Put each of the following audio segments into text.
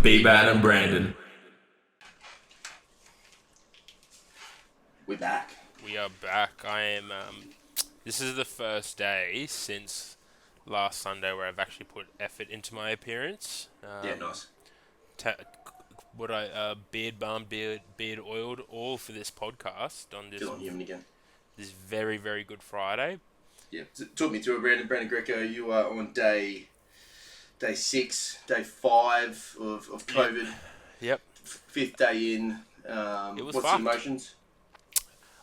B-Bad and Brandon. We're back. We are back. I am. This is the first day since last Sunday where I've actually put effort into my appearance. Nice. Beard balm, beard oiled, all for this podcast on this. Feeling human again. This very, very good Friday. Yeah, talk me through it, Brandon Greco. You are on day 6, day 5 of COVID. Yep. Fifth day in. It was what's fucked. the emotions?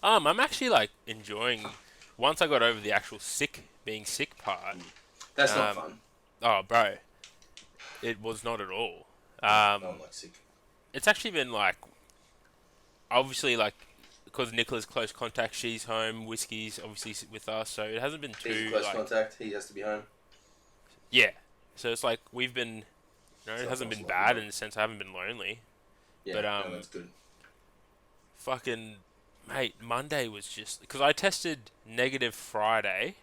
I'm actually enjoying. Once I got over the actual being sick part. That's not fun. Oh, bro, it was not at all. I'm sick. It's actually been obviously because Nicola's close contact, she's home. Whiskey's obviously with us, so it hasn't been too He's close contact. He has to be home. Yeah, so it's we've been. It hasn't been bad in the sense I haven't been lonely. Yeah, but that's good. Fucking mate, Monday was just because I tested negative Friday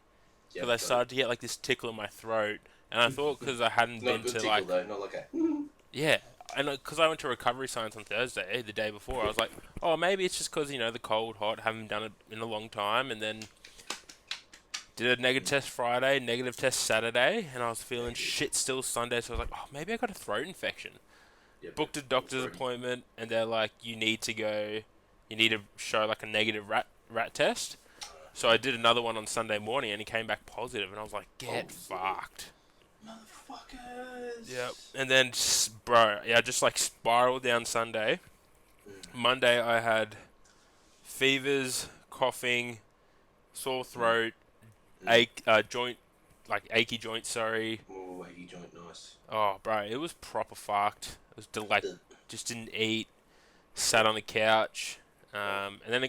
because I started to get this tickle in my throat, and I thought because I hadn't been to tickle, though, not like a. Yeah. And because I went to recovery science on Thursday, the day before, I was like, oh, maybe it's just because, the cold, hot, haven't done it in a long time. And then did a negative test Friday, negative test Saturday, and I was feeling shit still Sunday. So I was like, oh, maybe I got a throat infection. Yep. Booked a doctor's appointment, and they're like, you need to show a negative rat test. So I did another one on Sunday morning, and he came back positive, and I was like, get fucked. Motherfuckers. Yep. And then, just spiraled down Sunday. Monday, I had fevers, coughing, sore throat, achy joint, sorry. Oh, achy joint, nice. Oh, bro, it was proper fucked. It was just didn't eat, sat on the couch. And then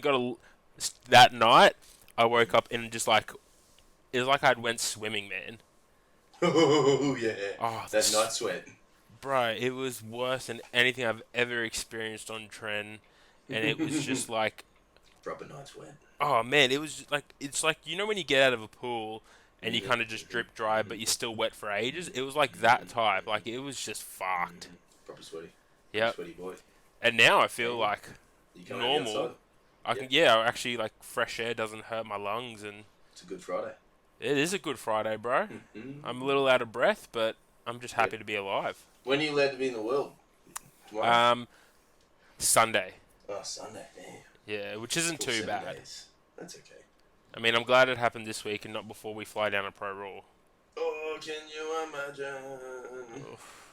that night, I woke up and it was like I'd went swimming, man. Oh, yeah. Oh, that night sweat. Bro, it was worse than anything I've ever experienced on Tren. And it was just proper night sweat. Oh, man, it was it's when you get out of a pool and you kind of just drip dry, but you're still wet for ages? It was that type. It was just fucked. Proper sweaty. Yeah. Sweaty boy. And now I feel you normal. Actually, fresh air doesn't hurt my lungs. And it's a good Friday. It is a good Friday, bro. I'm a little out of breath, but I'm just happy to be alive. When are you allowed to be in the world? Tomorrow? Sunday. Oh, Sunday, damn. Yeah, which isn't too bad. Days. That's okay. I mean, I'm glad it happened this week and not before we fly down to Pro Raw. Oh, can you imagine?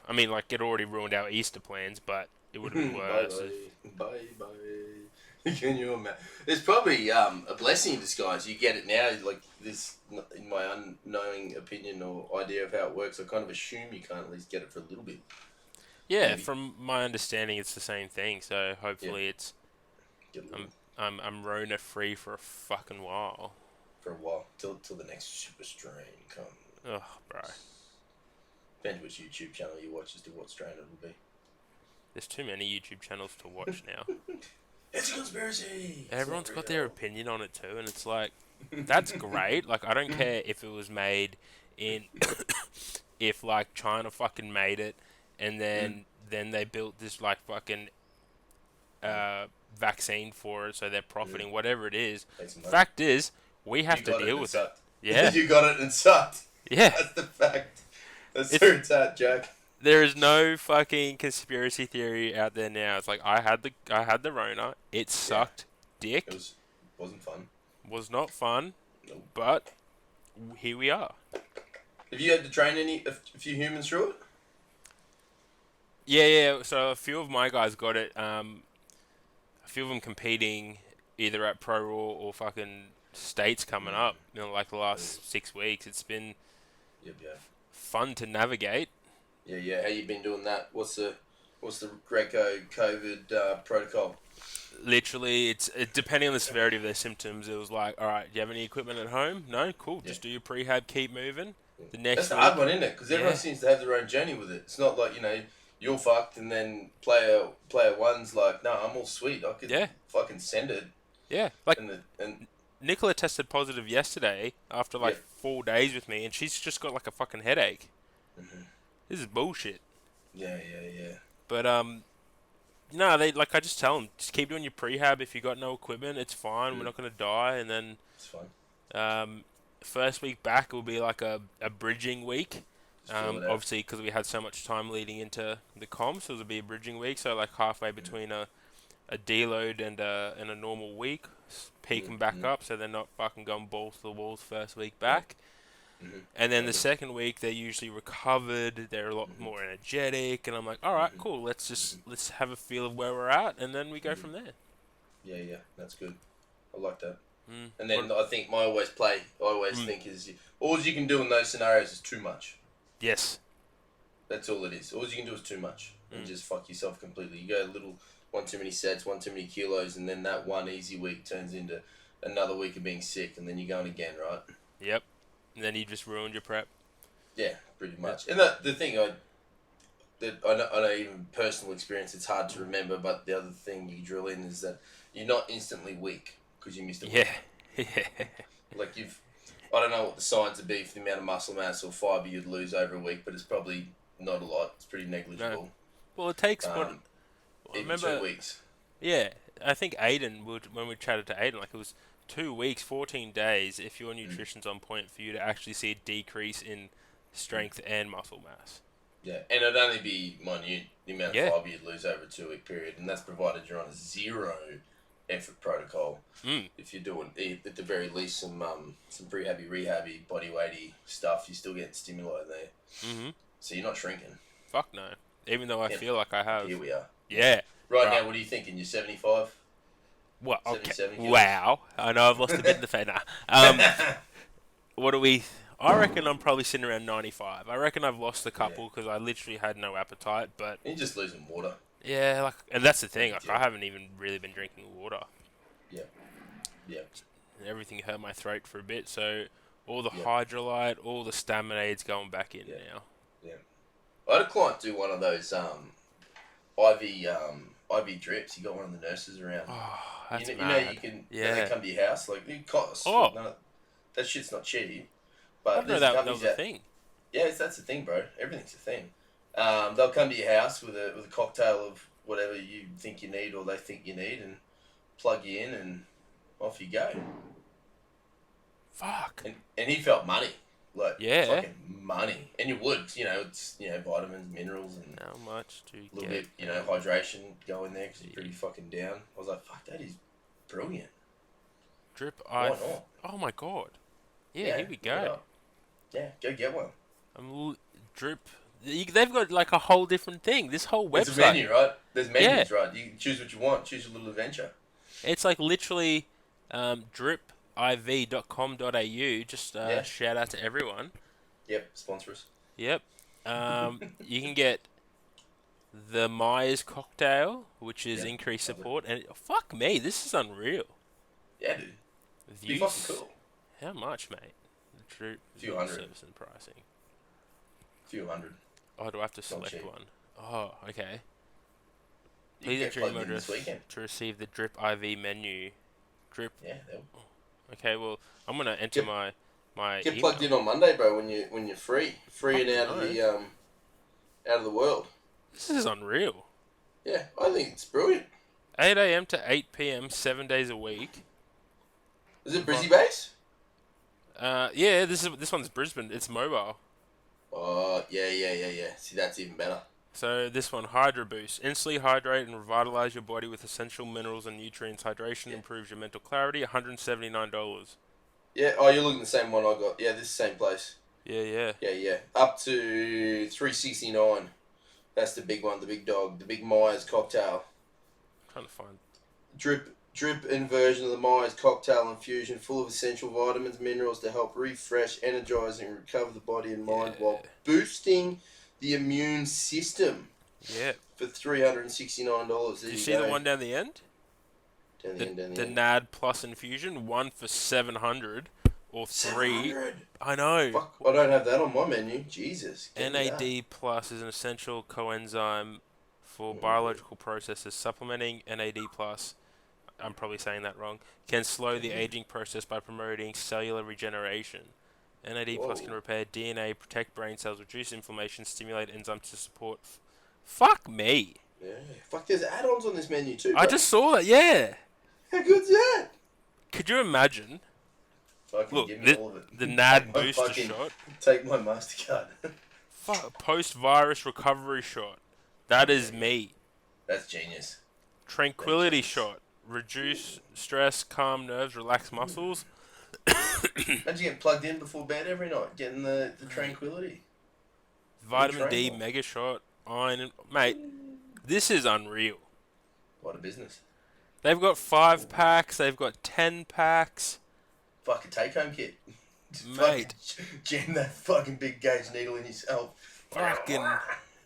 I mean, it already ruined our Easter plans, but it would have been worse. Bye. Can you imagine? It's probably a blessing in disguise. You get it now, this, in my unknowing opinion or idea of how it works, I kind of assume you can't at least get it for a little bit. Yeah, maybe. From my understanding, it's the same thing. So hopefully it's. I'm Rona free for a fucking while. For a while, till the next super strain comes. Oh, bro. Depends which YouTube channel you watch as to what strain it will be. There's too many YouTube channels to watch now. It's a conspiracy! Everyone's got their opinion on it too, and it's that's great. I don't care if it was made in... if, China fucking made it, and then they built this, fucking... vaccine for it, so they're profiting, whatever it is. Fact is, we have to deal with it. Yeah. You got it and sucked. Yeah. That's the fact. That's where it's at, Jack. There is no fucking conspiracy theory out there now. It's I had the Rona. It sucked dick. It wasn't fun. Was not fun. Nope. But here we are. Have you had to train a few humans through it? Yeah. So a few of my guys got it. A few of them competing either at Pro Raw or fucking States coming up. The last 6 weeks. It's been fun to navigate. Yeah. How you been doing that? What's the Greco COVID protocol? Literally, it's depending on the severity of their symptoms. It was all right, do you have any equipment at home? No? Cool. Just do your prehab, keep moving. The next That's the hard one, isn't it? Because everyone seems to have their own journey with it. It's not you're fucked and then player one's no, I'm all sweet. I could fucking send it. Yeah. And Nicola tested positive yesterday after 4 days with me, and she's just got a fucking headache. Mm-hmm. This is bullshit. Yeah. But no, they like I just tell them just keep doing your prehab. If you got no equipment, it's fine. We're not gonna die. And then It's fine. first week back will be like a bridging week. Just feel it out. Obviously, because we had so much time leading into the comp, so it'll be a bridging week. So like halfway between a deload and a normal week, peaking back up, so they're not fucking going balls to the walls first week back. And then the second week they're usually recovered. They're a lot more energetic, and I'm like, all right, cool. Let's have a feel of where we're at, and then we go from there. Yeah, that's good. I like that. Mm. And then I think I always think is all you can do in those scenarios is too much. Yes. That's all it is. All you can do is too much, and just fuck yourself completely. You go a little one too many sets, one too many kilos, and then that one easy week turns into another week of being sick, and then you're going again, right? Yep. And then you just ruined your prep. Yeah, pretty much. And the thing I know even personal experience, it's hard to remember, but the other thing you drill in is that you're not instantly weak because you missed a week. Yeah. Like I don't know what the signs would be for the amount of muscle mass or fibre you'd lose over a week, but it's probably not a lot. It's pretty negligible. No. Well, it takes even 2 weeks. Yeah, I think Aiden when we chatted to Aiden, like it was 2 weeks, 14 days. If your nutrition's on point, for you to actually see a decrease in strength and muscle mass. Yeah, and it'd only be minute the amount of fibre you'd lose over a 2-week period, and that's provided you're on a zero effort protocol. If you're doing at the very least some prehabby, rehabby, body weighty stuff, you're still getting stimuli there. So you're not shrinking. Fuck no. Even though I feel like I have. Here we are. Yeah. Right now, what are you thinking? You're 75? Well, okay. 77 kilos? Wow. I know I've lost a bit in the fat. Nah. What do we... I reckon I'm probably sitting around 95. I reckon I've lost a couple because I literally had no appetite, but... You're just losing water. Yeah, like... And that's the thing. Like, I haven't even really been drinking water. Yeah. Everything hurt my throat for a bit, so... All the hydrolyte, all the Staminade's going back in now. Yeah. I had a client do one of those IV drips. You got one of the nurses around. Oh, that's you know mad. you can. Yeah. They come to your house. Like it costs. Oh. That shit's not cheap. I But didn't know that was a thing. Yeah, that's the thing, bro. Everything's a thing. They'll come to your house with a cocktail of whatever you think you need or they think you need, and plug you in, and off you go. Fuck. And he felt money. Like, fucking money. And you would, it's, vitamins, minerals, and how much do you a little get? bit, hydration go in there because you're pretty fucking down. I was like, fuck, that is brilliant. Drip Why IV. not? Oh my god. Yeah, here we go. Yeah, go get one. Drip. They've got like a whole different thing. This whole website. It's a menu, right? There's menus, right? You can choose what you want. Choose a little adventure. It's like literally dripiv.com.au. Just shout out to everyone. Yep, sponsor us. Yep. You can get the Myers cocktail, which is increased support. And fuck me, this is unreal. Yeah, dude. Views. Be fucking cool. How much, mate? The Drip Few hundred. service and pricing. Few hundred. Oh, do I have to select one? Oh, okay. You Please can enter get your email plugged in this address weekend. to receive the Drip IV menu. Drip. Yeah, Okay, well, I'm gonna enter my get email. plugged in on Monday, bro. When you're free and out of the world. This is unreal. Yeah, I think it's brilliant. 8 a.m. to 8 p.m. 7 days a week. Is it Brizzy base? Yeah, this one's Brisbane. It's mobile. Oh, yeah. See, that's even better. So this one, Hydro Boost. Instantly hydrate and revitalize your body with essential minerals and nutrients. Hydration improves your mental clarity. $179. Yeah, oh, you're looking at the same one I got. Yeah, this is the same place. Yeah. Yeah. Up to $369. That's the big one, the big dog, the big Myers cocktail. Trying to find... Drip inversion of the Myers cocktail infusion, full of essential vitamins, minerals to help refresh, energize, and recover the body and mind while boosting the immune system. Yeah. For $369. Did you see the one down the end? Down the end. The NAD Plus infusion, one for $700 or three. $700? I know. Fuck, I don't have that on my menu. Jesus. NAD Plus is an essential coenzyme for biological processes. Supplementing NAD Plus, I'm probably saying that wrong, can slow the aging process by promoting cellular regeneration. NAD Plus can repair DNA, protect brain cells, reduce inflammation, stimulate enzymes to support Fuck me. Yeah. Fuck, there's add-ons on this menu too, I bro. just saw that. Yeah. How good's that? Could you imagine? Fucking Look, give me all of it. the NAD Take my booster fucking- shot. Take my MasterCard. Post-virus recovery shot. That is me. That's genius. Tranquility shot. Reduce stress, calm nerves, relax muscles. Imagine getting plugged in before bed every night, getting the tranquility. Vitamin D mega shot. Iron. Mate, this is unreal. What a business. They've got 5 packs. They've got 10 packs. Fuck a take-home kit. Mate. Jam that fucking big gauge needle in yourself. Fucking.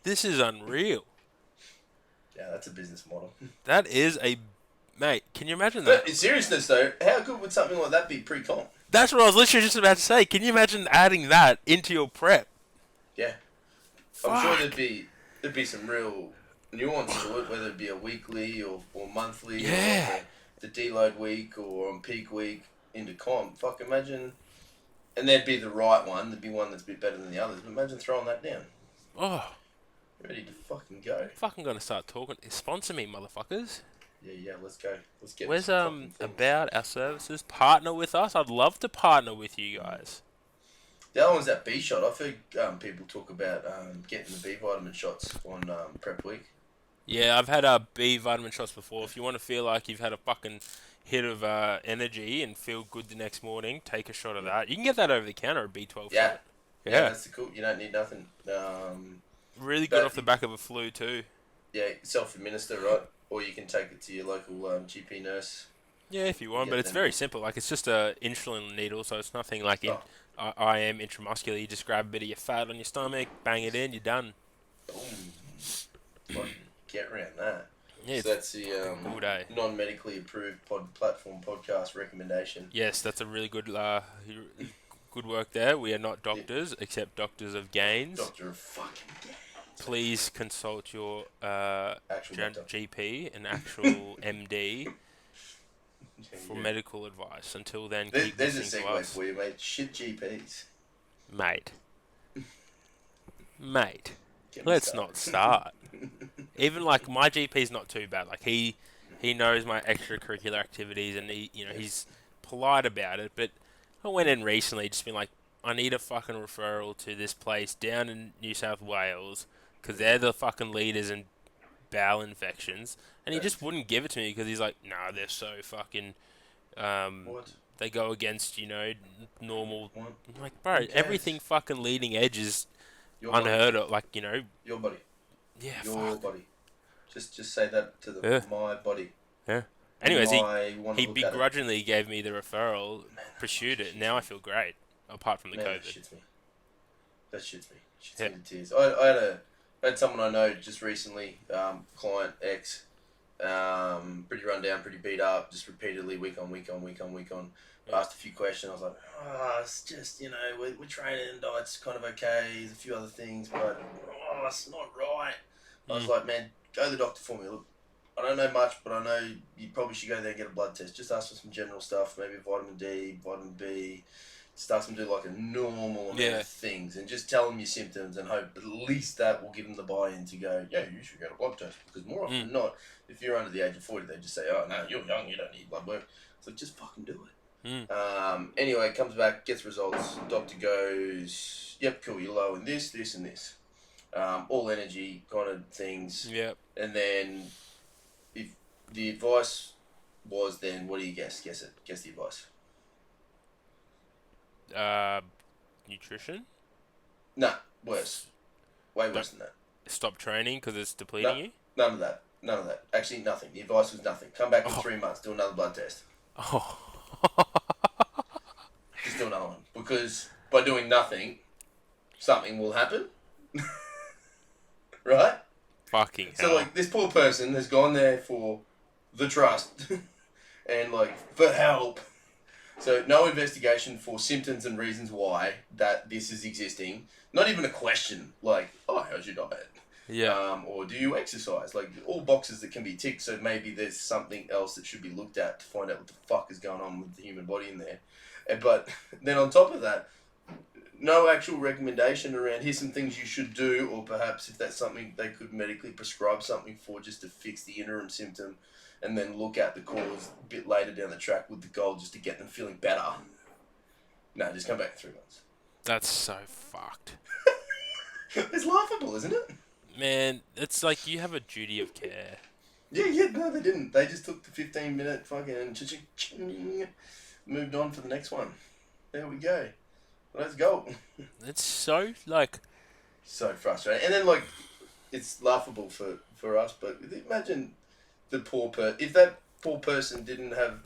This is unreal. Yeah, that's a business model. That is a. Mate, can you imagine that? But in seriousness though, how good would something like that be pre-comp? That's what I was literally just about to say. Can you imagine adding that into your prep? Yeah. I'm sure there'd be some real nuance to it, whether it be a weekly or monthly, Yeah. or the deload week or on peak week into comp. Fuck, imagine, and there'd be the right one. There'd be one that's a bit better than the others. But imagine throwing that down. Oh, Ready to fucking go. fucking gonna start talking. Sponsor me, motherfuckers. Yeah, let's go. Let's get. Where's some fucking things. about our services? Partner with us. I'd love to partner with you guys. The other one's that B shot. I've heard people talk about getting the B vitamin shots on prep week. Yeah, I've had B vitamin shots before. If you want to feel like you've had a fucking hit of energy and feel good the next morning, take a shot of that. You can get that over the counter, a B12 Yeah. shot. Yeah, that's the cool. You don't need nothing. Really good off the back of a flu too. Yeah, self-administer, right? Or you can take it to your local GP nurse. Yeah, if you want, but it's very simple. Like, it's just a insulin needle, so it's nothing like IM intramuscular. You just grab a bit of your fat on your stomach, bang it in, you're done. Boom. Get around that. Yeah, so that's the all day. non-medically approved platform podcast recommendation. Yes, that's a really good good work there. We are not doctors, except doctors of gains. Doctor of fucking gains. Please consult your Actual GP, an actual MD, for medical advice. Until then, keep there's a listening to segue us. for you, mate. Shit GPs. Mate. Get me Let's started. not start. Even like my GP's not too bad. Like he knows my extracurricular activities and he's polite about it. But I went in recently, just been like, I need a fucking referral to this place down in New South Wales because they're the fucking leaders in bowel infections, and he just wouldn't give it to me because he's like, nah, they're so fucking. What? They go against normal. What? I'm like, bro, everything fucking leading edge is Your unheard of. Like Your body. Yeah, Your fuck. body. Just say that to them. Yeah. My body. Yeah. Anyways, he look begrudgingly gave me the referral, pursued it, and now I feel great. Apart from the Man, COVID. That shits me. Shits Yeah. me to tears. I had someone I know just recently, client X, pretty run down, pretty beat up, just repeatedly week on. Yeah. Asked a few questions. I was like, it's just, we're training, diet's kind of okay, there's a few other things, but it's not right. I was like, man, go to the doctor for me. Look, I don't know much, but I know you probably should go there and get a blood test. Just ask for some general stuff, maybe vitamin D, vitamin B. Start them to do like a normal amount of things, and just tell them your symptoms and hope at least that will give them the buy-in to go, yeah, you should get a blood test. Because more often than not, if you're under the age of 40, they just say, oh, no, you're young, you don't need blood work. It's like, just fucking do it. Anyway, comes back, gets results. Doctor goes, yep, cool, you're low in this, this, and this. All energy kind of things. Yep. And then, if the advice was then, what do you guess? Guess it. Guess the advice. Nutrition? Nah, worse. Way worse than that. Stop training because it's depleting you? None of that. Actually, nothing. The advice was nothing. Come back in 3 months, do another blood test. Oh. Just do another one. Because by doing nothing, something will happen. Right? Fucking hell. So, like, this poor person has gone there for the trust and, like, for help. So, no investigation for symptoms and reasons why that this is existing. Not even a question like, oh, how's your diet? Yeah. Or do you exercise? Like, all boxes that can be ticked, so maybe there's something else that should be looked at to find out what the fuck is going on with the human body in there. But then on top of that, no actual recommendation around here's some things you should do, or perhaps if that's something they could medically prescribe something for just to fix the interim symptom, and then look at the cause a bit later down the track with the goal just to get them feeling better. No, just come back in 3 months. That's so fucked. It's laughable, isn't it? Man, it's like you have a duty of care. Yeah, no, they didn't. They just took the 15-minute fucking moved on for the next one. There we go. Let's go. It's so, like... So frustrating. And then, it's laughable for us, but imagine the if that poor person didn't have...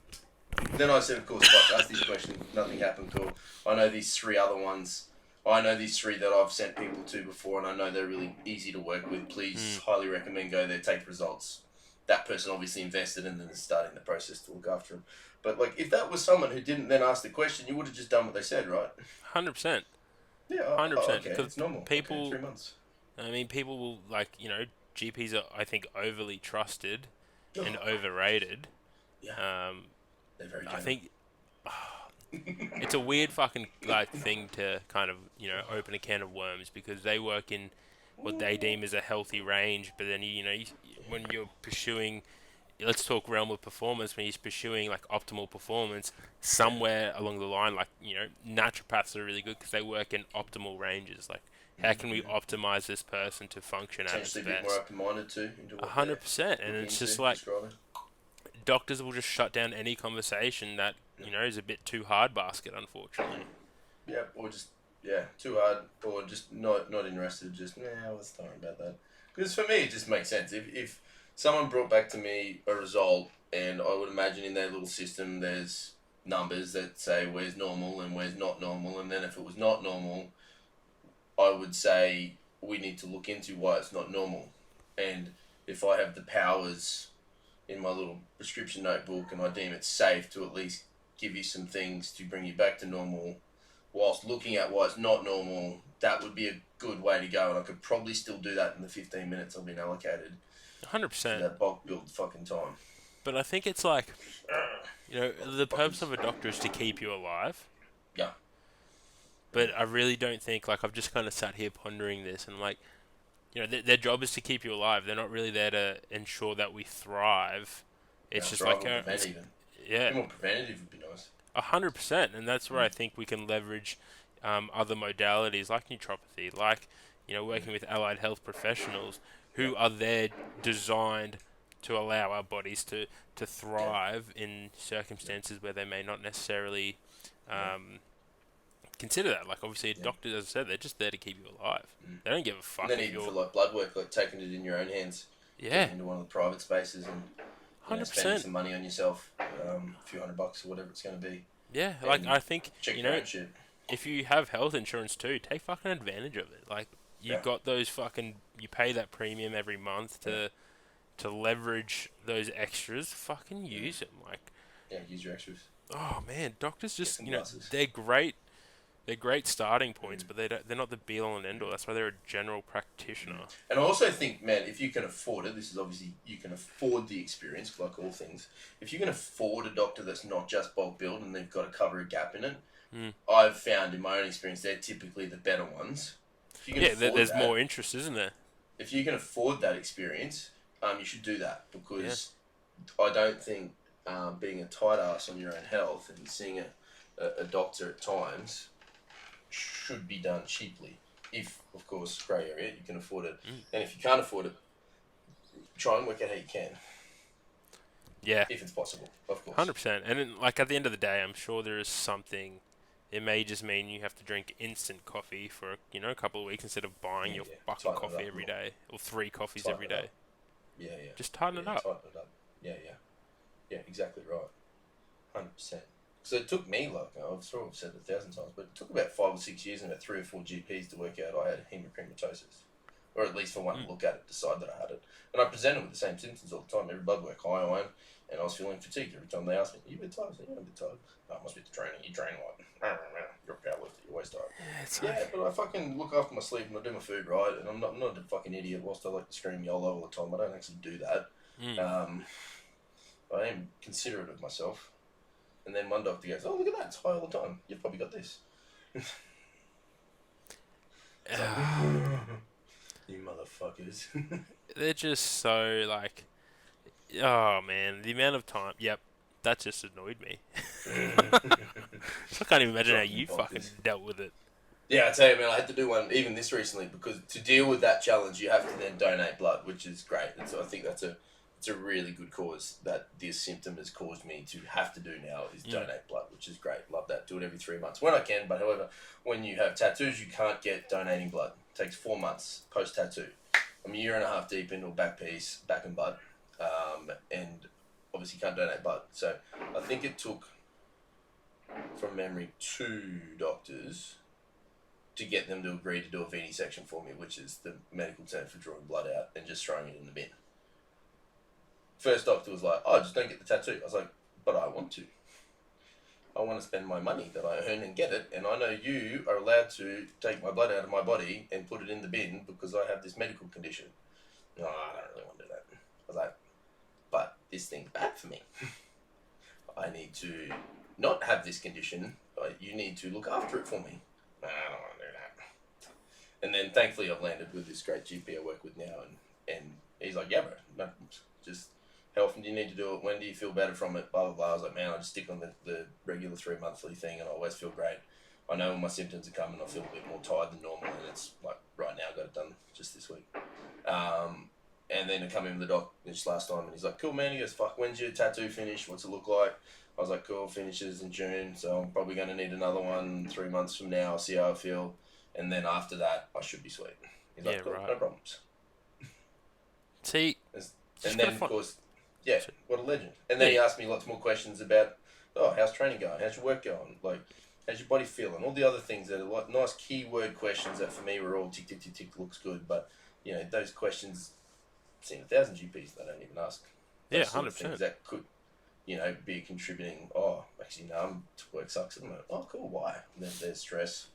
Then I said, of course, fuck, ask this question, nothing happened to her. I know these 3 other ones. I know these 3 that I've sent people to before, and I know they're really easy to work with. Please, highly recommend go there, take results. That person obviously invested in and is starting the process to look after them. But, if that was someone who didn't then ask the question, you would have just done what they said, right? 100%. Yeah, 100%. Okay, it's normal. People, okay, 3 months. I mean, people will, GPs are, I think, overly trusted and overrated. Yeah. They're very general. I think it's a weird fucking thing to kind of open a can of worms, because they work in what they deem as a healthy range, but then when you're pursuing, let's talk realm of performance, when you're pursuing optimal performance, somewhere along the line, naturopaths are really good because they work in optimal ranges. How can we optimize this person to function at its Potentially a bit more best? open-minded too. 100%, and it's just doctors will just shut down any conversation that is a bit too hard basket, unfortunately. Yeah, or just too hard, or just not interested. Just let's talk about that. Because for me, it just makes sense. If someone brought back to me a result, and I would imagine in their little system there's numbers that say where's normal and where's not normal, and then if it was not normal, I would say we need to look into why it's not normal, and if I have the powers in my little prescription notebook and I deem it safe to at least give you some things to bring you back to normal whilst looking at why it's not normal, that would be a good way to go, and I could probably still do that in the 15 minutes I've been allocated. 100%. That bulk build fucking time. But I think it's the purpose of a doctor is to keep you alive. Yeah. But I really don't think, I've just kind of sat here pondering this, and their job is to keep you alive. They're not really there to ensure that we thrive. It's just yeah. More preventative would be nice. 100%, and that's where I think we can leverage other modalities like naturopathy, working with allied health professionals who are there designed to allow our bodies to thrive in circumstances where they may not necessarily consider that. Obviously, doctors, as I said, they're just there to keep you alive. They don't give a fuck. And then even for blood work, taking it in your own hands. Yeah. Getting into one of the private spaces and 100%. Spending some money on yourself, a few $100 or whatever it's going to be. Yeah, I think shit. If you have health insurance too, take fucking advantage of it. You got those you pay that premium every month to leverage those extras. Fucking use them. Use your extras. Oh man, doctors just they're great. They're great starting points, but they're not the be all and end all. That's why they're a general practitioner. And I also think, man, if you can afford it, this is obviously you can afford the experience, like all things. If you can afford a doctor that's not just bulk billed and they've got to cover a gap in it, I've found in my own experience they're typically the better ones. There's more interest, isn't there? If you can afford that experience, you should do that, because I don't think being a tight ass on your own health and seeing a doctor at times should be done cheaply. If, of course, grey area, you can afford it. And if you can't afford it, try and work out how you can. Yeah. If it's possible, of course. 100%. And then, at the end of the day, I'm sure there is something. It may just mean you have to drink instant coffee for a couple of weeks instead of buying your bucket coffee every day, or 3 coffees every day. Yeah. Just tighten it up. Tighten it up. Yeah, exactly right. 100%. So it took me, I've sort of said it 1,000 times, but it took about 5 or 6 years and about 3 or 4 GPs to work out I had hemochromatosis. Or at least for one to look at it, decide that I had it. And I presented with the same symptoms all the time. Every blood work, high iron, and I was feeling fatigued every time they asked me, "Are you a bit tired?" I said, "Yeah, I'm a bit tired." "Oh, it must be the training. You train you're a powerlifter, you're always tired." But I fucking look after my sleep and I do my food right, and I'm not a fucking idiot whilst I like to scream YOLO all the time. I don't actually do that. I am considerate of myself. And then one doctor goes, "Oh, look at that, it's high all the time. You've probably got this." It's like, you motherfuckers. They're just so like, oh man, the amount of time. Yep, that just annoyed me. I can't even imagine how Driving me you fucking bonkers. dealt with it. Yeah, I tell you, man, I had to do one even this recently because to deal with that challenge, you have to then donate blood, which is great. And so I think it's a really good cause that this symptom has caused me to have to do now is donate blood, which is great. Love that. Do it every 3 months when I can. But however, when you have tattoos, you can't get donating blood. It takes 4 months post tattoo. I'm a year and a half deep into a back piece, back and bud, and obviously can't donate blood. So I think it took, from memory, 2 doctors to get them to agree to do a venesection for me, which is the medical term for drawing blood out and just throwing it in the bin. First doctor was like, "Oh, just don't get the tattoo." I was like, "But I want to. I want to spend my money that I earn and get it, and I know you are allowed to take my blood out of my body and put it in the bin because I have this medical condition." No, I don't really want to do that. I was like, "But this thing's bad for me. I need to not have this condition. You need to look after it for me." I don't want to do that. And then thankfully I've landed with this great GP I work with now, and he's like, "Yeah, bro, no, just how often do you need to do it? When do you feel better from it? Blah, blah, blah." I was like, "Man, I just stick on the regular 3 monthly thing and I always feel great. I know when my symptoms are coming, I feel a bit more tired than normal, and it's like right now I got it done just this week." And then I come in with the doc this last time and he's like, "Cool, man." He goes, "Fuck, when's your tattoo finish? What's it look like?" I was like, "Cool, finishes in June, so I'm probably going to need another one 3 months from now. I'll see how I feel. And then after that, I should be sweet." He's Yeah, like, "Cool, right. no problems." See, And just gotta then, of find. course, yeah, what a legend. And then Yeah, he asked me lots more questions about, "Oh, how's training going? How's your work going? Like, how's your body feeling?" All the other things that are like nice keyword questions that for me were all tick, tick, tick, tick, looks good. But, those questions, I've seen 1,000 GPs, they don't even ask yeah, those sort of 100%. things that could, be contributing. "Oh, actually, no, work sucks at the moment." "Oh, cool, why?" And then there's stress.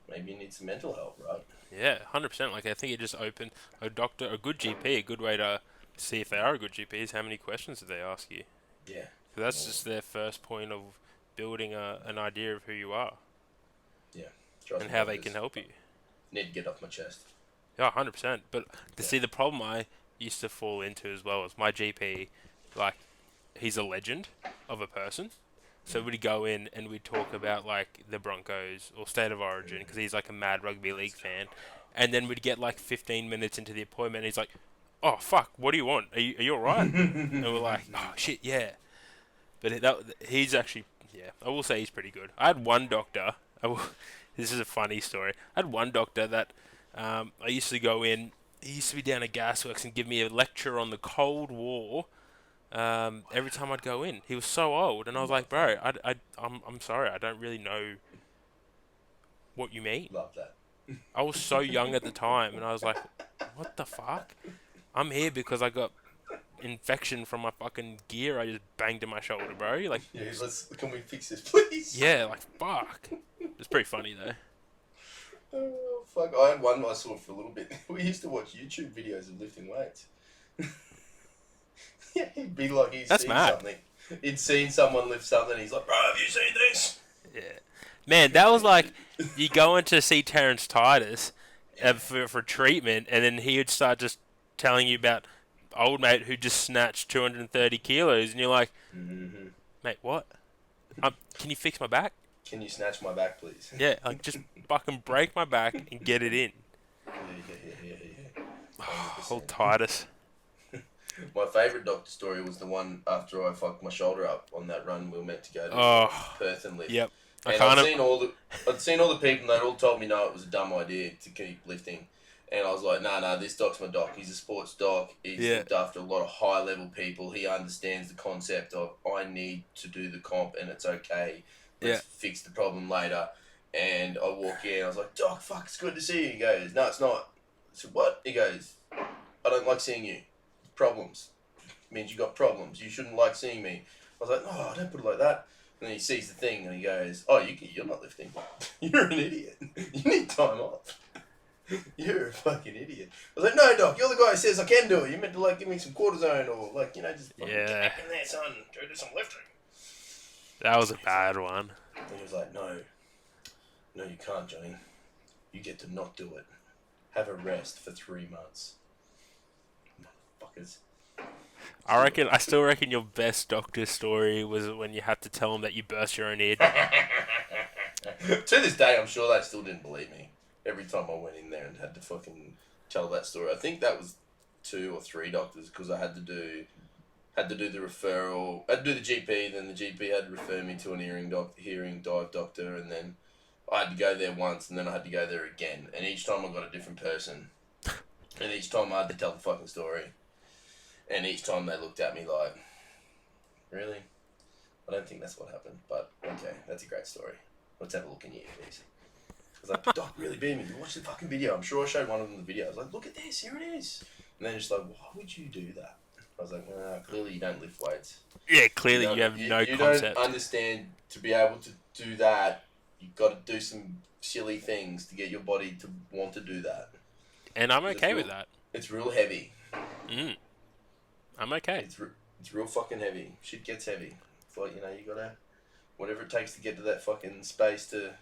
Maybe you need some mental help, right? Yeah, 100%. Like I think it just opened a doctor, a good GP, a good way to see if they are a good GP is how many questions do they ask you. Yeah. 'Cause that's Well, just their first point of building an idea of who you are yeah. Drives and me how they can bonkers. help you. Need to get off my chest. Yeah, 100%. But to Yeah. see the problem I used to fall into as well as my GP, like he's a legend of a person. So we'd go in and we'd talk about like the Broncos or State of Origin because he's like a mad rugby league fan, and then we'd get like 15 minutes into the appointment and he's like, "Oh fuck, what do you want? Are you all right?" And we're like, "Oh shit, yeah." But he's actually, yeah, I will say he's pretty good. I had one doctor. This is a funny story. I had one doctor that I used to go in. He used to be down at Gasworks and give me a lecture on the Cold War. Every time I'd go in, he was so old, and I was like, Love "Bro, that. I'm sorry, I don't really know what you mean." Love that. I was so young at the time, and I was like, "What the fuck? I'm here because I got infection from my fucking gear I just banged in my shoulder, bro." Like, Yeah, can we fix this, please? yeah, like fuck. It's pretty funny though. Oh, fuck. I had one I saw for a little bit. We used to watch YouTube videos of lifting weights. Yeah, he'd be like, he's That's seen mad. something. He'd seen someone lift something, he's like, "Bro, have you seen this?" Yeah, man, that was like you go in to see Terrence Titus for treatment, and then he would start just telling you about old mate who just snatched 230 kilos, and you're like, Mm-hmm. "Mate, what? Can you fix my back?" "Can you snatch my back, please?" Yeah, like just fucking break my back and get it in. Yeah. Old 100%. Titus. My favourite doctor story was the one after I fucked my shoulder up on that run we were meant to go to Oh, Perth and lift. yep. I And can't. I'd seen all the people and they'd all told me no, it was a dumb idea to keep lifting. And I was like, nah, this doc's my doc. He's a sports doc. He's Yeah, looked after a lot of high level people. He understands the concept of I need to do the comp and it's okay. yeah, Let's fix the problem later. And I walk in, I was like, "Doc, fuck, it's good to see you." He goes, "No, it's not." I said, "What?" He goes, "I don't like seeing you. Problems. Means you got problems. You shouldn't like seeing me." I was like, "Oh, don't put it like that." And then he sees the thing and he goes, "Oh, you're not lifting. You're an idiot. You need time off. You're a fucking idiot." I was like, "No, Doc, you're the guy who says I can do it. You meant to like give me some cortisone or like, just fucking get yeah. back in there, son. Go do some lifting." That was a bad one. And he was like, "No, you can't, Johnny. You get to not do it." have a rest for 3 months. Motherfuckers. I still reckon your best doctor story was when you had to tell them that you burst your own ear. To this day, I'm sure they still didn't believe me. Every time I went in there and had to fucking tell that story. I think that was 2 or 3 doctors because I had to do the referral. I had to do the GP, then the GP had to refer me to an hearing dive doctor, and then I had to go there once, and then I had to go there again. And each time I got a different person. And each time I had to tell the fucking story. And each time they looked at me like, really? I don't think that's what happened, but okay, that's a great story. Let's have a look in your ears. I was like, Doc, really beat me. Watch the fucking video. I'm sure I showed one of them the video. I was like, look at this, here it is. And they're just like, why would you do that? I was like, clearly you don't lift weights. Yeah, clearly you have no you concept. don't understand to be able to do that. You've got to do some silly things to get your body to want to do that. And I'm okay with that. It's real heavy. I'm okay. It's real fucking heavy. Shit gets heavy. It's like, you gotta, whatever it takes to get to that fucking space to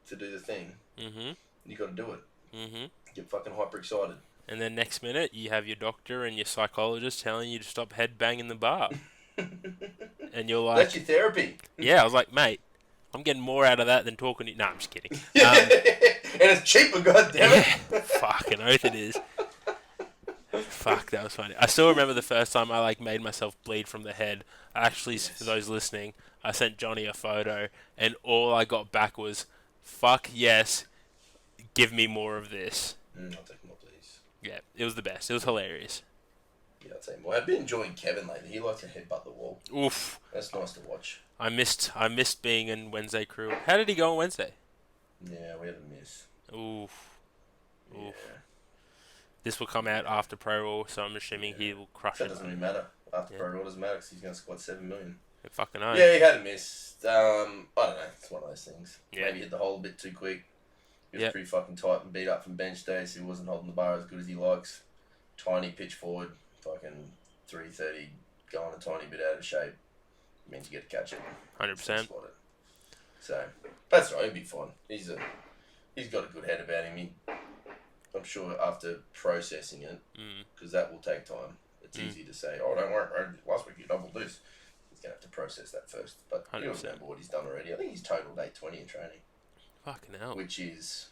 do the thing. You gotta do it. Get fucking hyper excited. And then next minute, you have your doctor and your psychologist telling you to stop headbanging the bar. And you're like... That's your therapy. Yeah, I was like, mate, I'm getting more out of that than talking to you. No, I'm just kidding. And it's cheaper, goddammit. Yeah, fucking oath it is. Fuck, that was funny. I still remember the first time I made myself bleed from the head. Actually, yes. For those listening, I sent Johnny a photo, and all I got back was, fuck yes, give me more of this. I'll take more, please. Yeah, it was the best. It was hilarious. Yeah, I'll take more. I've been enjoying Kevin lately. He likes to headbutt the wall. Oof. That's nice to watch. I missed being in Wednesday crew. How did he go on Wednesday? Yeah, we had a miss. Oof. Yeah. This will come out after Pro Raw, so I'm assuming he will crush it. That doesn't really matter. After Pro Raw doesn't matter because he's going to squat 7 million. I fucking know. Yeah, he had a miss. I don't know. It's one of those things. Yeah. Maybe hit the hole a bit too quick. He was pretty fucking tight and beat up from bench day, so he wasn't holding the bar as good as he likes. Tiny pitch forward, fucking 330, going a tiny bit out of shape. Means you get to catch it. 100%. So that's right. He'll be fine. He's got a good head about him. I'm sure after processing it, because that will take time. It's easy to say, oh, don't worry, last week you doubled this. He's going to have to process that first. But he'll remember what he's done already. I think he's totaled 820 in training. Fucking hell. Which is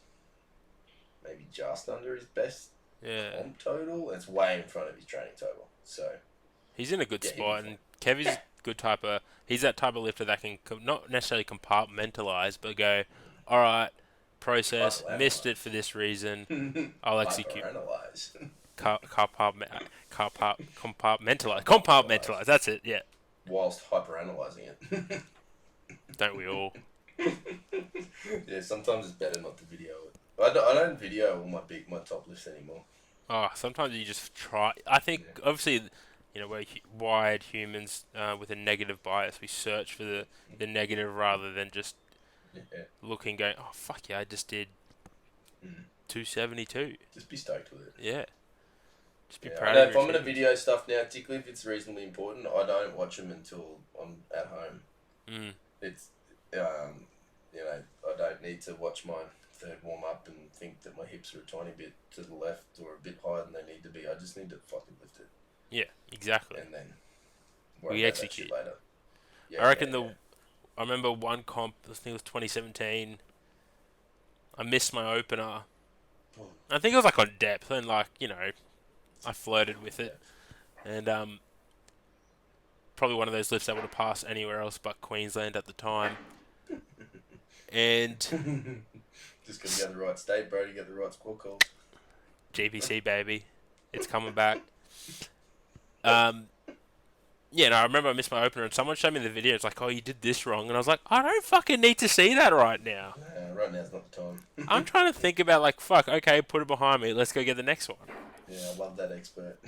maybe just under his best comp total. It's way in front of his training total. So he's in a good spot. And Kevy's good type of... He's that type of lifter that can not necessarily compartmentalize, but go, all right, process, missed it for this reason, I'll execute. Compartmentalize, that's it, yeah. Whilst hyperanalyzing it. Don't we all? Yeah, sometimes it's better not to video it. I don't video all my top lifts anymore. Oh, sometimes you just try. I think, obviously, we're wired humans with a negative bias. We search for the negative rather than just looking, going, oh, fuck yeah, I just did 272. Just be stoked with it. Yeah. Just be proud of it. If I'm going to video stuff now, particularly if it's reasonably important, I don't watch them until I'm at home. It's, I don't need to watch my third warm-up and think that my hips are a tiny bit to the left or a bit higher than they need to be. I just need to fucking lift it. Yeah, exactly. And then we execute later. I reckon I remember one comp, I think it was 2017, I missed my opener. I think it was on depth and I flirted with it. And probably one of those lifts that would have passed anywhere else but Queensland at the time. And just gotta get the right state, bro, to get the right squad calls. GPC, baby. It's coming back. I remember I missed my opener and someone showed me the video. It's like, oh, you did this wrong. And I was like, I don't fucking need to see that right now. Right now's not the time. I'm trying to think about fuck, okay, put it behind me. Let's go get the next one. Yeah, I love that expert.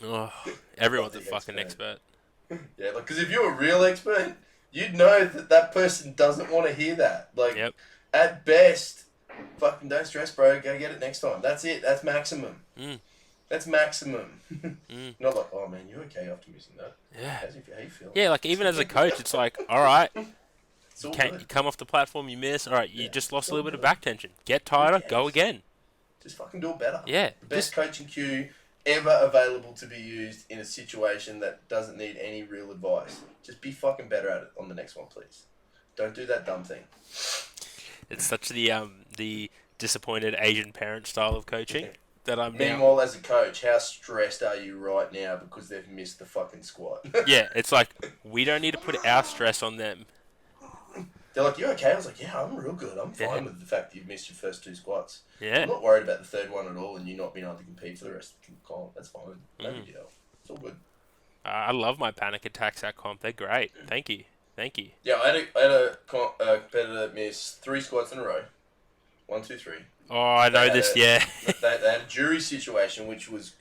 Oh, everyone's a fucking expert. Yeah, because if you're a real expert, you'd know that person doesn't want to hear that. At best, fucking don't stress, bro. Go get it next time. That's it. That's maximum. That's maximum. Not like, oh man, you're okay after missing that. Yeah. How you feel? Yeah, even as a coach, it's like, all right, you good. come off the platform, you miss. All right, you just lost a little bit of back tension. Get tighter, go again. Just fucking do it better. Yeah. The best coaching cue ever available to be used in a situation that doesn't need any real advice. Just be fucking better at it on the next one, please. Don't do that dumb thing. It's such the disappointed Asian parent style of coaching that I'm now. Meanwhile, as a coach, how stressed are you right now because they've missed the fucking squat? Yeah, it's like, we don't need to put our stress on them. They're like, you okay? I was like, yeah, I'm real good. I'm fine Yeah. with the fact that you've missed your first 2 squats. Yeah. I'm not worried about the third one at all and you not being able to compete for the rest of the comp. That's fine. No big deal. It's all good. I love my panic attacks at comp. They're great. Thank you. Yeah, I had a competitor miss 3 squats in a row. 1, 2, 3. Oh, I know this, yeah. They had a jury situation, which was...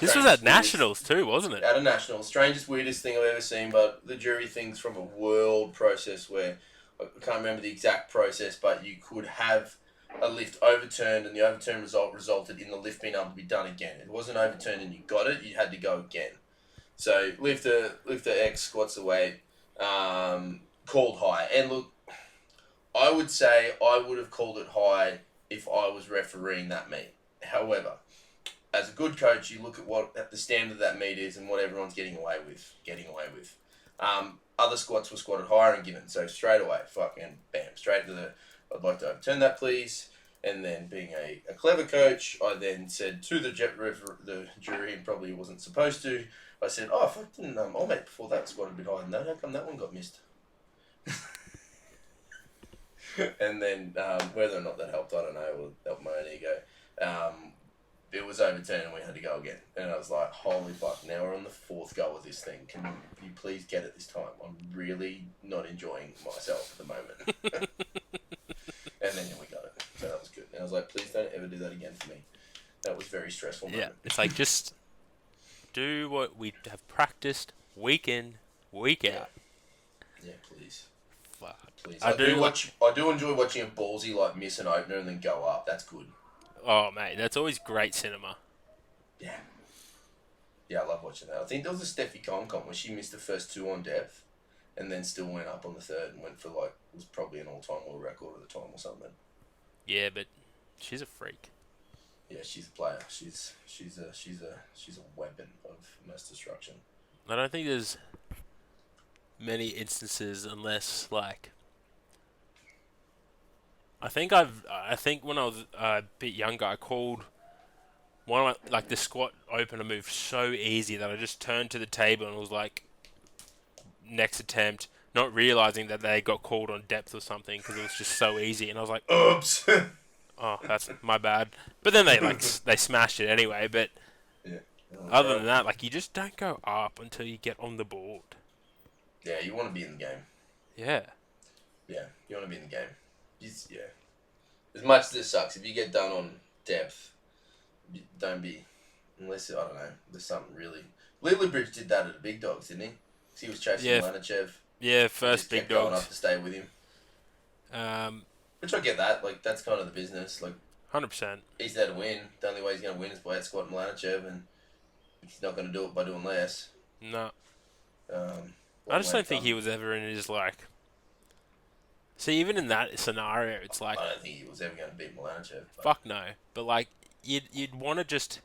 This was at Nationals too, wasn't it? At a Nationals. Strangest, weirdest thing I've ever seen, but the jury thing's from a world process where... I can't remember the exact process, but you could have a lift overturned, and the overturn result resulted in the lift being able to be done again. It wasn't overturned and you got it, you had to go again. So, lifter X squats away, called high. And look, I would say I would have called it high if I was refereeing that meet. However, as a good coach, you look at what the standard of that meet is and what everyone's getting away with. Other squats were squatted higher and given. So straight away, fucking bam, straight to the, I'd like to overturn that, please. And then being a clever coach, I then said to the jury, and probably wasn't supposed to, I said, oh, fuck, didn't old mate before that squatted a bit higher than that. How come that one got missed? And then whether or not that helped, I don't know. It will help my own ego. It was overturned and we had to go again. And I was like, holy fuck, now we're on the 4th go of this thing. Can you please get it this time? I'm really not enjoying myself at the moment. And then we got it. So that was good. And I was like, please don't ever do that again for me. That was very stressful moment. Yeah, it's like, just do what we have practiced week in, week out. Yeah, please. Fuck. Please. I do enjoy watching a ballsy like miss an opener and then go up. That's good. Oh, mate, that's always great cinema. Yeah. Yeah, I love watching that. I think there was a Steffi comp where she missed the first 2 on depth and then still went up on the 3rd and went for it was probably an all-time world record at the time or something. Yeah, but she's a freak. Yeah, she's a player. She's a weapon of mass destruction. I don't think there's many instances unless, like... I think when I was a bit younger, I called one of my, the squat opener move so easy that I just turned to the table and was like, next attempt, not realizing that they got called on depth or something because it was just so easy, and I was like, oops. Oh, that's my bad. But then they smashed it anyway. But yeah. Other than that, you just don't go up until you get on the board. Yeah, you want to be in the game. Yeah. Yeah, you want to be in the game. Yeah. As much as this sucks, if you get done on depth, don't be... Unless, I don't know, there's something really... Lillibridge did that at the Big Dogs, didn't he? Because he was chasing Lanichev. Yeah, first Big Dogs. Going up to stay with him. Which I get that. That's kind of the business. 100%. He's there to win. The only way he's going to win is by out-squatting Lanichev, and he's not going to do it by doing less. No. I just don't think he was ever in his, See, even in that scenario, it's like... I don't think he was ever going to beat Milanichev. Fuck no. But, you'd want to just...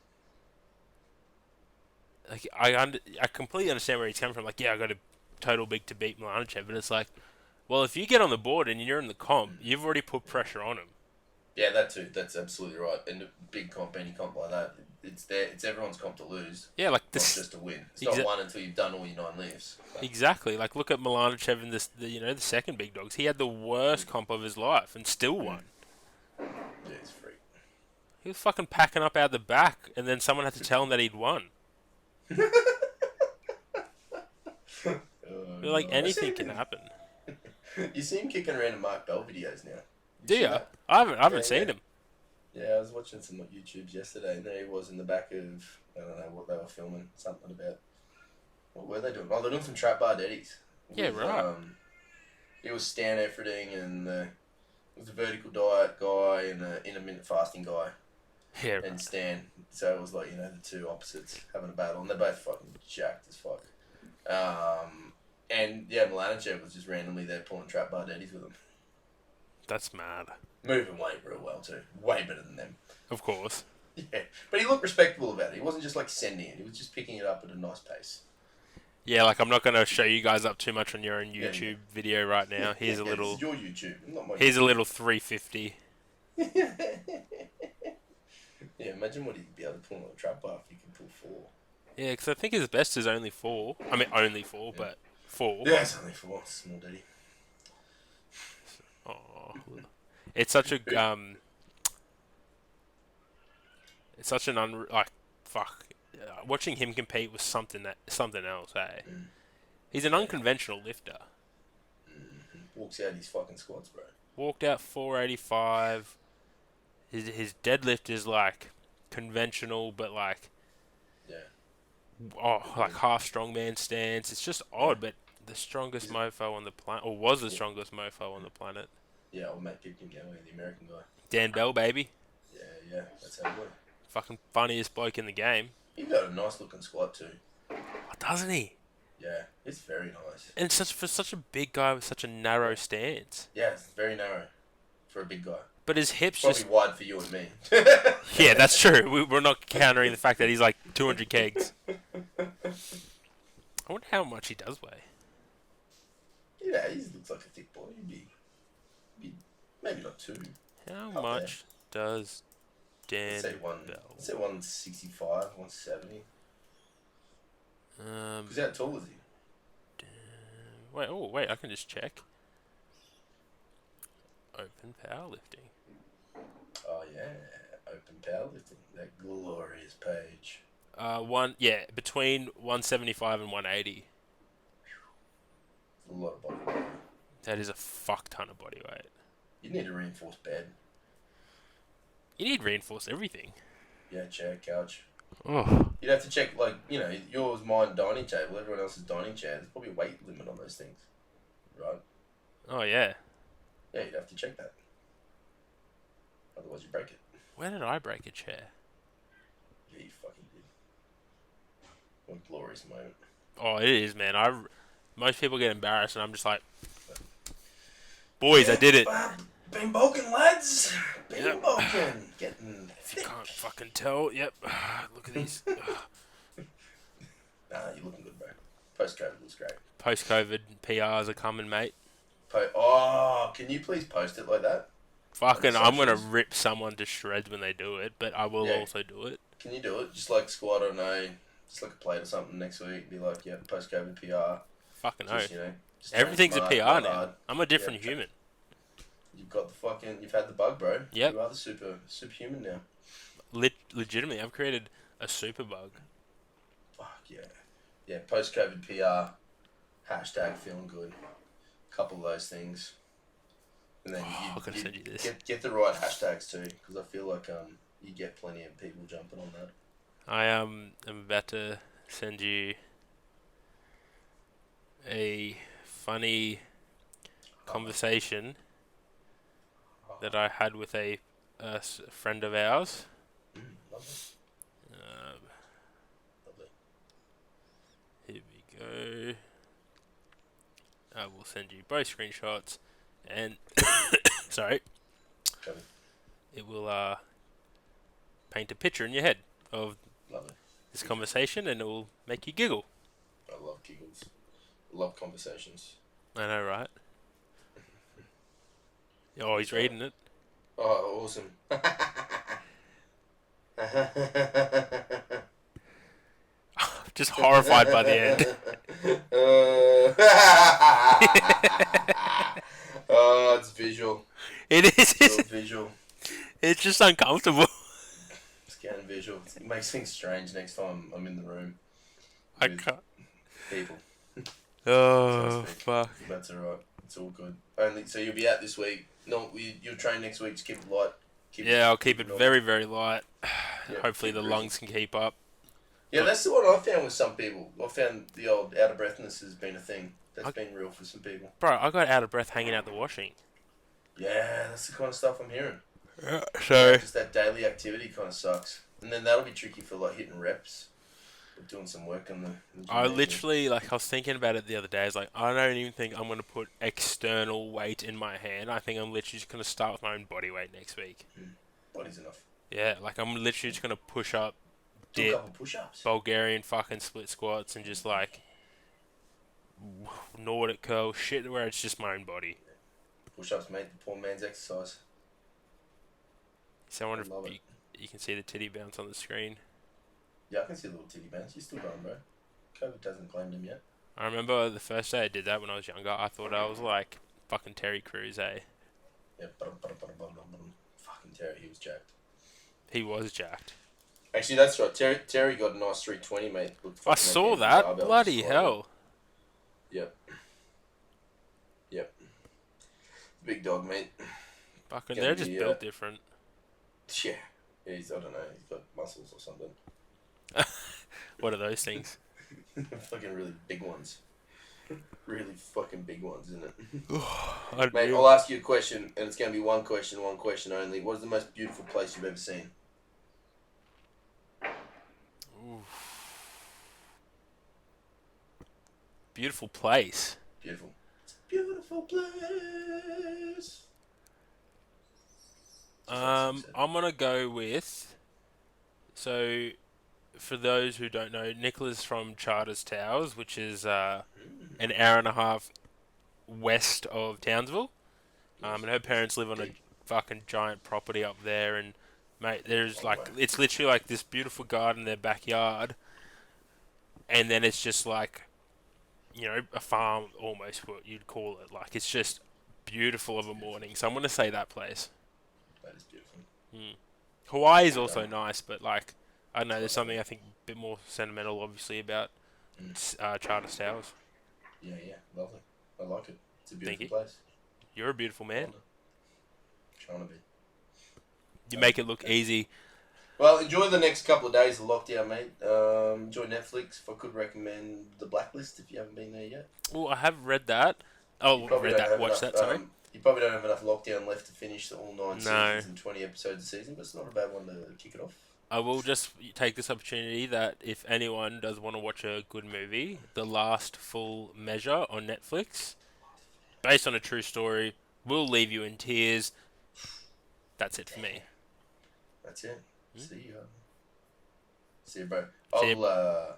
I completely understand where he's coming from. I got a total big to beat Milanichev. But it's like, well, if you get on the board and you're in the comp, you've already put pressure on him. Yeah, that too. That's absolutely right. And a big comp, any comp like that, it's everyone's comp to lose. Yeah, not just to win. It's not one until you've done all your 9 lifts. So. Exactly. Look at Milanichev in the second Big Dogs. He had the worst comp of his life and still won. Yeah, he's freak. He was fucking packing up out the back, and then someone had to tell him that he'd won. Anything can happen. You see him kicking around in Mark Bell videos now. Do you? I haven't seen him. Yeah, I was watching some YouTubes yesterday, and there he was in the back of, I don't know what they were filming, something about, what were they doing? Oh, they're doing some trap bar daddies. Yeah, right. It was Stan Efferding, and it was a vertical diet guy and an intermittent fasting guy. Yeah, and Stan. So it was the 2 opposites having a battle, and they're both fucking jacked as fuck. And yeah, Milanichev was just randomly there pulling trap bar daddies with him. That's mad. Moving weight real well too. Way better than them. Of course. Yeah, but he looked respectable about it. He wasn't just like sending it. He was just picking it up at a nice pace. Yeah, like I'm not gonna show you guys up too much on your own Yeah, YouTube video right now. Here's a This little. is your YouTube, not my. Here's a little 350. Yeah, imagine what he'd be able to pull on a trap bar if he can pull 4. Yeah, because I think his best is only 4. I mean, only 4, Yeah. but 4. Yeah, it's only 4. Small daddy. Oh, it's such a it's such an like fuck. Watching him compete was something else. Hey, he's an unconventional lifter. Walks out his fucking squats, bro. Walked out 485. His deadlift is like conventional, but like Yeah. like half strongman stance. It's just odd, but the strongest mofo on the planet, or was the strongest mofo on the planet. Yeah, old Matt Pipkin going, the American guy. Dan Bell, baby. Yeah, that's how it works. Fucking funniest bloke in the game. He got a nice looking squat too. Oh, doesn't he? Yeah, it's very nice. And for such a big guy with such a narrow stance. Yeah, it's very narrow for a big guy. But his hips Probably just... wide for you and me. Yeah, that's true. We're not countering the fact that he's like 200 kegs. I wonder how much he does weigh. Yeah, he looks like a thick boy. He'd be maybe not 2. How Up much does Dan Let's say Bell? Let's say 165, 170. Because how tall is he? Wait, I can just check. Open powerlifting. Oh yeah, open powerlifting. That glorious page. Between 175 and 180. A lot of body weight. That is a fuck ton of body weight. You need a reinforced bed. You need reinforced everything. Yeah, chair, couch. Oh. You'd have to check, like, yours, mine, dining table, everyone else's dining chair. There's probably a weight limit on those things. Right? Oh, yeah. Yeah, you'd have to check that. Otherwise you break it. Where did I break a chair? Yeah, you fucking did. What a glorious moment. Oh, it is, man. Most people get embarrassed, and I'm just like, boys, I did it. Been bulking, lads. Been bulking. Getting If you can't fucking tell, yep. Look at these. Nah, you're looking good, bro. Post-COVID looks great. Post-COVID PRs are coming, mate. Can you please post it like that? Fucking, I'm gonna rip someone to shreds when they do it, but I will also do it. Can you do it? Just like squat on just like a plate or something next week. Be like, yeah, post-COVID PR. Fucking Just, just everything's a PR now. hard. I'm a different human. You've had the bug, bro. Yep. You are the superhuman now. Legitimately, I've created a super bug. Fuck yeah. Yeah, post-COVID PR, hashtag feeling good. Couple of those things. And then I'm gonna send you this. Get the right hashtags too, because I feel like you get plenty of people jumping on that. I am about to send you a funny conversation that I had with a friend of ours. Lovely. Lovely. Here we go. I will send you both screenshots, and sorry, Okay. it will paint a picture in your head of Lovely. this conversation, and it will make you giggle. I love giggles. I love conversations. I know, right? Oh, he's reading it. Oh, awesome. Just horrified by the end. Oh, it's visual. It is. It's visual. It's just uncomfortable. It's getting visual. It makes things strange next time I'm in the room. I with can't. People. Oh, fuck. That's alright. It's all good. So you'll be out this week. No, you'll train next week to keep it light. I'll keep it very, very light. Yeah, Hopefully the lungs can keep up. Yeah, that's the one I found with some people. I found the old out of breathness has been a thing. That's been real for some people. Bro, I got out of breath hanging out the washing. Yeah, that's the kind of stuff I'm hearing. Yeah, so... Just that daily activity kind of sucks. And then that'll be tricky for like hitting reps. We're doing some work on the I gymnasium. literally, like, I was thinking about it the other day. I was like, I don't even think I'm going to put external weight in my hand. I think I'm literally just going to start with my own body weight next week. Body's enough. Yeah, like, I'm literally just going to push up, Do a dip, couple push-ups. Bulgarian fucking split squats, and just, like, Nordic curl shit where it's just my own body. Push-ups, mate. The poor man's exercise. So I I wonder love if it. you can see the titty bounce on the screen. Yeah, I can see a little titty bounce. You're still going, bro. COVID hasn't claimed him yet. I remember the first day I did that when I was younger, I thought I was like fucking Terry Crews, eh? Yeah, fucking Terry, he was jacked. He was jacked. Actually, that's right. Terry got a nice 320, mate. Looked I fucking like saw empty that. barbell, just Bloody sliding. hell. Yep. Yep. Big dog, mate. Fucking, Gonna they're just be, built different. yeah. He's, I don't know, he's got muscles or something. What are those things? Fucking really big ones. Really fucking big ones, isn't it? Mate, Unreal. I'll ask you a question, and it's going to be one question only. What is the most beautiful place you've ever seen? Beautiful place. Beautiful. It's a beautiful place. I'm gonna go with. So, for those who don't know, Nicola's from Charters Towers, which is an hour and a half west of Townsville. Yes, And her parents live on a deep. fucking giant property up there, and mate, there's Long like way. it's literally like this beautiful garden in their backyard, and then it's just like, a farm almost what you'd call it. Like it's just beautiful of a morning. So I'm gonna say that place. That is beautiful. Hawaii is Well also done. nice, but like I don't know, there's It's not something bad. I think a bit more sentimental, obviously, about Charter Towers. Yeah, yeah, lovely. I like it. It's a Thank beautiful you. place. You're a beautiful man. Wonder. Trying to be. You make it look easy. Well, enjoy the next couple of days of lockdown, mate. Enjoy Netflix. If I could recommend The Blacklist, if you haven't been there yet. Oh, I have read that. You Oh, probably read don't that. have Watch enough. that. Sorry. You probably don't have enough lockdown left to finish all 9 No. seasons and 20 episodes a season, but it's not a bad one to kick it off. I will just take this opportunity that if anyone does want to watch a good movie, The Last Full Measure on Netflix, based on a true story, will leave you in tears. That's it for me. That's it. Hmm? See you. See you, bro. See you. I'll